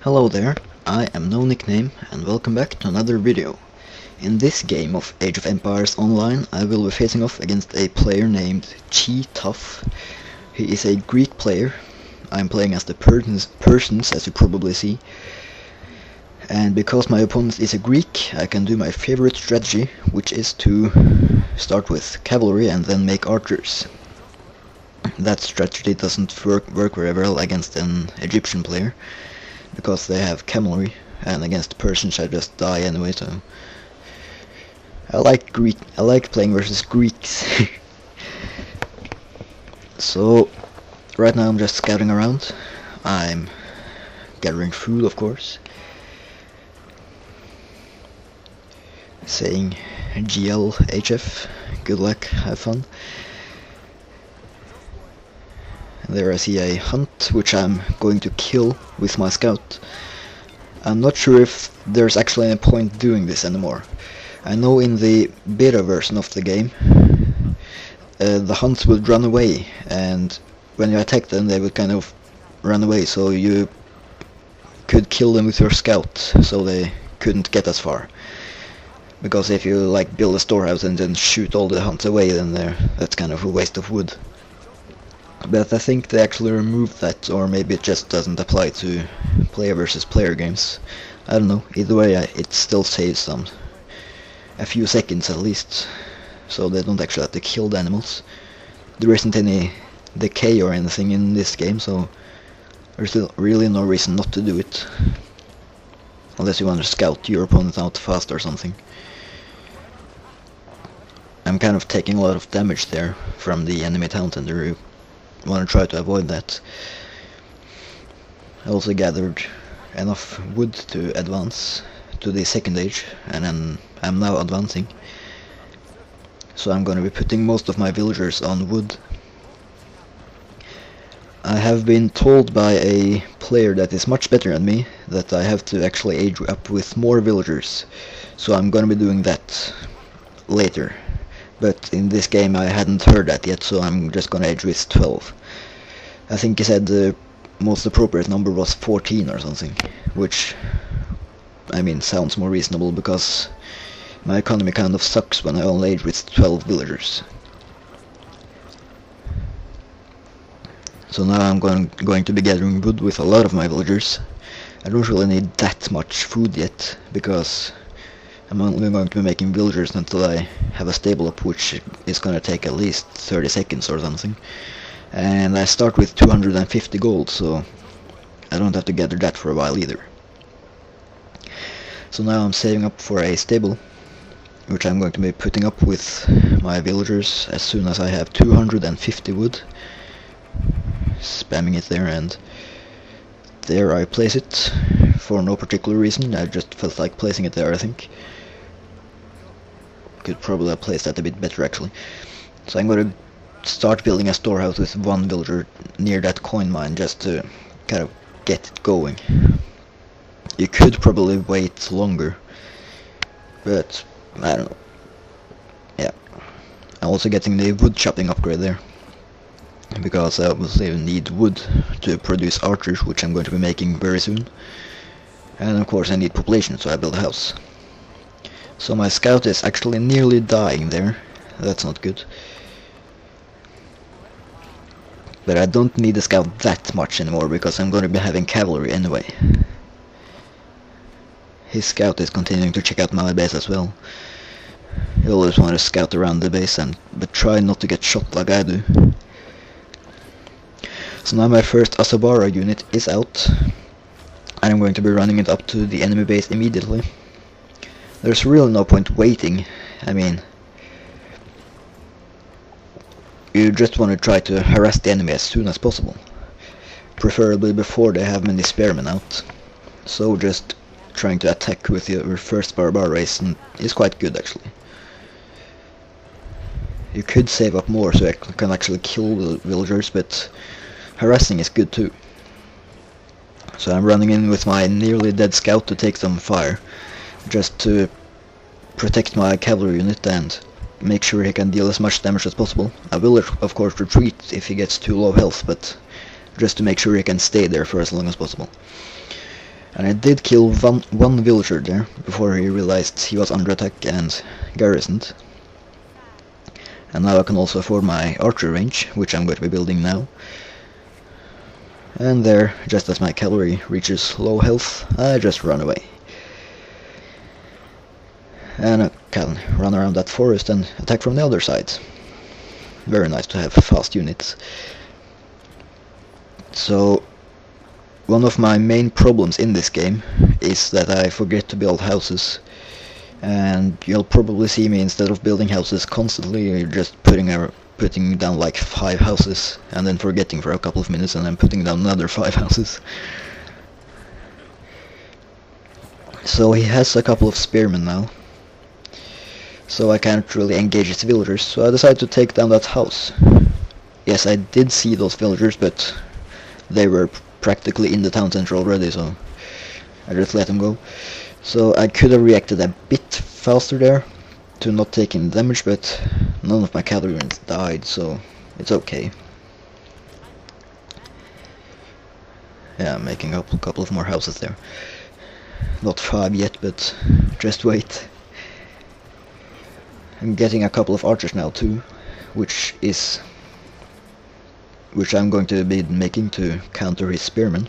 Hello there, I am NoNickname and welcome back to another video. In this game of Age of Empires Online I will be facing off against a player named Cheatoff. He is a Greek player. I'm playing as the Persians, as you probably see. And because my opponent is a Greek, I can do my favorite strategy, which is to start with cavalry and then make archers. That strategy doesn't work very well against an Egyptian player, because they have cavalry, and against Persians I just die anyway, so I like playing versus Greeks. So right now I'm just scouting around. I'm gathering food, of course, saying GLHF, good luck, have fun. There I see a hunt, which I'm going to kill with my scout. I'm not sure if there's actually any point doing this anymore. I know in the beta version of the game, the hunts would run away, and when you attack them they would kind of run away, so you could kill them with your scout, so they couldn't get as far. Because if you like build a storehouse and then shoot all the hunts away, then that's kind of a waste of wood. But I think they actually removed that, or maybe it just doesn't apply to player versus player games. I don't know, either way it still saves a few seconds at least, so they don't actually have to kill the animals. There isn't any decay or anything in this game, so there's really no reason not to do it. Unless you want to scout your opponent out fast or something. I'm kind of taking a lot of damage there from the enemy town center. You want to try to avoid that. I also gathered enough wood to advance to the second age, and then I'm now advancing. So I'm going to be putting most of my villagers on wood. I have been told by a player that is much better than me that I have to actually age up with more villagers, so I'm going to be doing that later. But in this game I hadn't heard that yet, so I'm just gonna age with 12. I think he said the most appropriate number was 14 or something, which, I mean, sounds more reasonable because my economy kind of sucks when I only age with 12 villagers. So now I'm going to be gathering wood with a lot of my villagers. I don't really need that much food yet, because I'm only going to be making villagers until I have a stable up, which is going to take at least 30 seconds or something. And I start with 250 gold, so I don't have to gather that for a while either. So now I'm saving up for a stable, which I'm going to be putting up with my villagers as soon as I have 250 wood. Spamming it there, and there I place it for no particular reason. I just felt like placing it there, I think. Could probably have placed that a bit better actually. So I'm going to start building a storehouse with one villager near that coin mine, just to kind of get it going. You could probably wait longer, but I don't know. Yeah, I'm also getting the wood chopping upgrade there, because I obviously need wood to produce archers, which I'm going to be making very soon. And of course I need population, so I build a house. So my scout is actually nearly dying there. That's not good. But I don't need the scout that much anymore, because I'm going to be having cavalry anyway. His scout is continuing to check out my base as well. You always want to scout around the base, but try not to get shot like I do. So now my first Asabara unit is out, and I'm going to be running it up to the enemy base immediately. There's really no point waiting. I mean, you just want to try to harass the enemy as soon as possible, preferably before they have many spearmen out. So just trying to attack with your first Sparabara race is quite good actually. You could save up more so I can actually kill the villagers, but harassing is good too. So I'm running in with my nearly dead scout to take some fire, just to protect my cavalry unit and make sure he can deal as much damage as possible. I will of course retreat if he gets too low health, but just to make sure he can stay there for as long as possible. And I did kill one villager there before he realized he was under attack and garrisoned. And now I can also afford my archer range, which I'm going to be building now. And there, just as my cavalry reaches low health, I just run away. And I can run around that forest and attack from the other side. Very nice to have fast units. So, one of my main problems in this game is that I forget to build houses. And you'll probably see me, instead of building houses constantly, just putting down like 5 houses and then forgetting for a couple of minutes and then putting down another 5 houses. So he has a couple of spearmen now, so I can't really engage his villagers, so I decided to take down that house. Yes, I did see those villagers, but they were practically in the town center already, so I just let them go. So I could have reacted a bit faster there to not taking damage, but none of my cavalry units died, so it's okay. Yeah, I'm making up a couple of more houses there. Not 5 yet, but just wait. I'm getting a couple of archers now too, which I'm going to be making to counter his spearmen.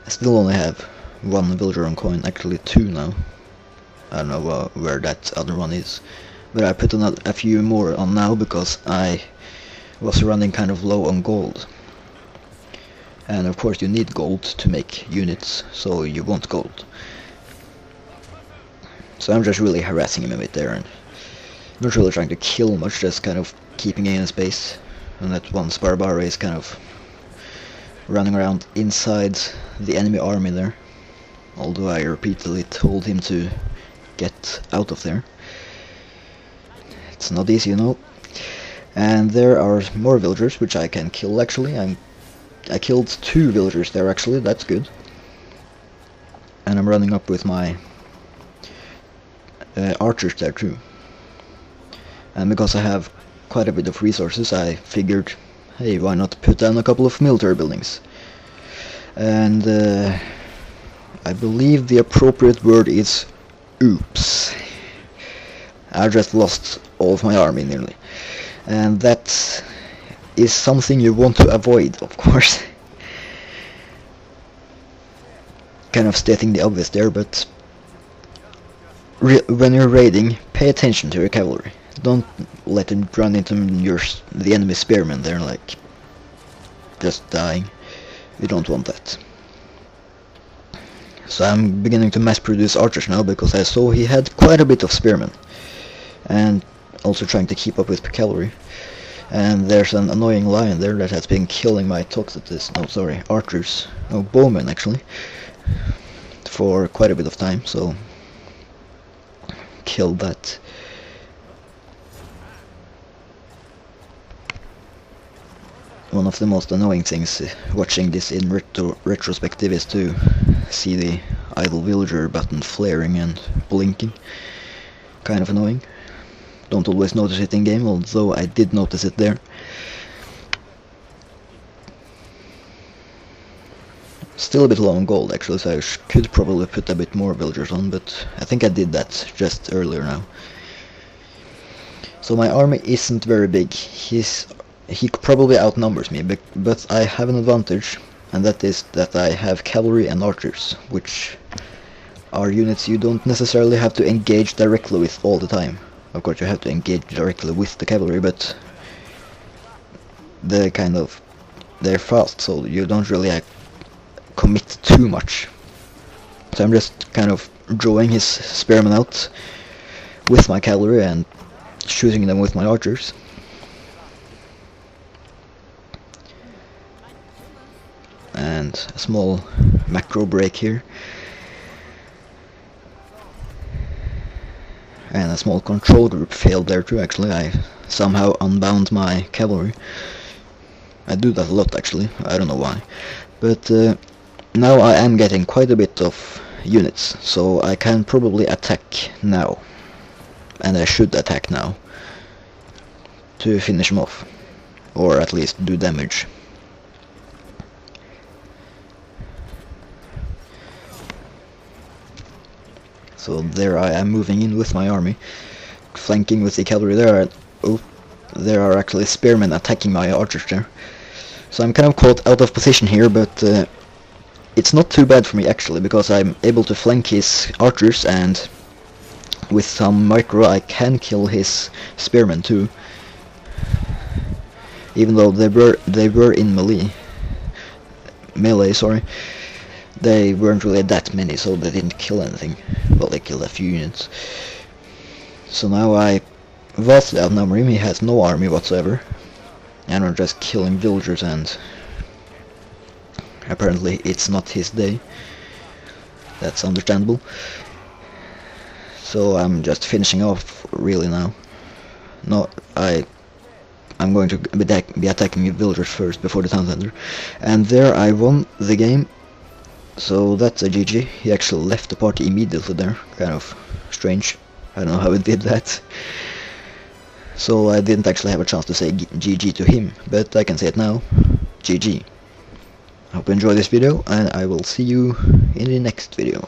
I still only have 1 villager on coin, actually 2 now. I don't know where that other one is, but I put a few more on now because I was running kind of low on gold. And of course you need gold to make units, so you want gold. So I'm just really harassing him a bit there, and not really trying to kill much, just kind of keeping him in space. And that one Sparabara is kind of running around inside the enemy army there, although I repeatedly told him to get out of there. It's not easy, you know. And there are more villagers which I can kill actually. I killed 2 villagers there actually, that's good. And I'm running up with my archers there too. And because I have quite a bit of resources, I figured, hey, why not put down a couple of military buildings? And I believe the appropriate word is oops. I just lost all of my army nearly. And that is something you want to avoid, of course. Kind of stating the obvious there, but when you're raiding, pay attention to your cavalry. Don't let them run into the enemy spearmen there, like just dying. You don't want that. So I'm beginning to mass produce archers now because I saw he had quite a bit of spearmen, and also trying to keep up with cavalry. And there's an annoying lion there that has been killing my archers, no, bowmen actually, for quite a bit of time, so killed that. One of the most annoying things watching this in retrospective is to see the idle villager button flaring and blinking. Kind of annoying. Don't always notice it in game, although I did notice it there. Still a bit low on gold actually, so I could probably put a bit more villagers on, but I think I did that just earlier now. So my army isn't very big. He probably outnumbers me, but I have an advantage, and that is that I have cavalry and archers, which are units you don't necessarily have to engage directly with all the time. Of course you have to engage directly with the cavalry, but they're fast, so you don't really commit too much. So I'm just kind of drawing his spearmen out with my cavalry and shooting them with my archers. And a small macro break here. And a small control group failed there too actually. I somehow unbound my cavalry. I do that a lot actually, I don't know why. But now I am getting quite a bit of units, so I can probably attack now. And I should attack now to finish him off, or at least do damage. So there I am moving in with my army, flanking with the cavalry. There are actually spearmen attacking my archers there. So I'm kind of caught out of position here, but it's not too bad for me actually, because I'm able to flank his archers, and with some micro I can kill his spearmen too. Even though they were in melee, sorry. They weren't really that many, so they didn't kill anything. Well, they killed a few units. So now I vastly outnumber him. He has no army whatsoever, and I'm just killing villagers, and apparently it's not his day. That's understandable. So I'm just finishing off really now. No, I'm going to be attacking the villagers first before the town center, and there I won the game. So that's a GG. He actually left the party immediately there. Kind of strange. I don't know how he did that. So I didn't actually have a chance to say GG to him, but I can say it now. GG. I hope you enjoyed this video, and I will see you in the next video.